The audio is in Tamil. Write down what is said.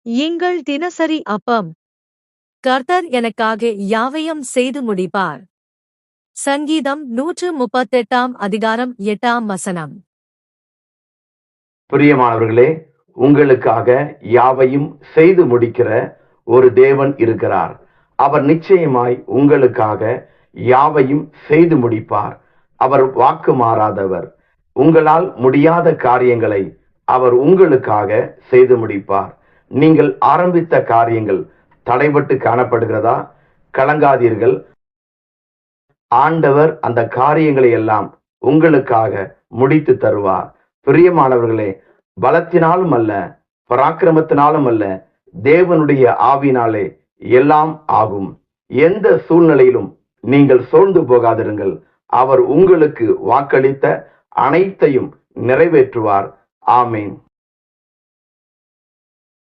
எங்கள் தினசரி அப்பம். கர்த்தர் எனக்காக யாவையும் செய்து முடிப்பார். சங்கீதம் 138 அதிகாரம் 8 பிரியமானவர்களே, உங்களுக்காக யாவையும் செய்து முடிக்கிற ஒரு தேவன் இருக்கிறார். அவர் நிச்சயமாய் உங்களுக்காக யாவையும் செய்து முடிப்பார். அவர் வாக்கு மாறாதவர். உங்களால் முடியாத காரியங்களை அவர் உங்களுக்காக செய்து முடிப்பார். நீங்கள் ஆரம்பித்த காரியங்கள் தடைபட்டு காணப்படுகிறதா? கலங்காதீர்கள். ஆண்டவர் அந்த காரியங்களை எல்லாம் உங்களுக்காக முடித்து தருவார். பிரியமானவர்களே, பலத்தினாலும் அல்ல, பராக்கிரமத்தினாலும் அல்ல, தேவனுடைய ஆவினாலே எல்லாம் ஆகும். எந்த சூழ்நிலையிலும் நீங்கள் சோர்ந்து போகாதிருங்கள். அவர் உங்களுக்கு வாக்களித்த அனைத்தையும் நிறைவேற்றுவார். ஆமேன்.